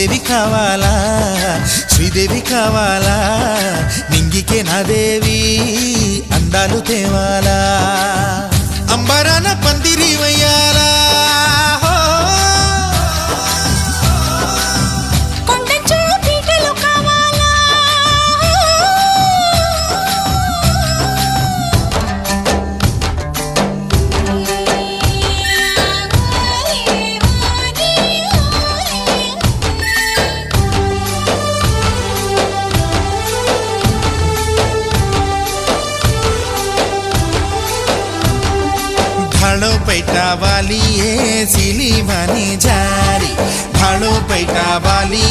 శ్రీదేవి కావాలా శ్రీదేవి కావాలా నింగికే నా దేవి అందాలు తేవాలా అంబరాన పందిరి వయ్యాలా भाड़ो पैटा वाली है सिली मानी जारी भाड़ो पैटा वाली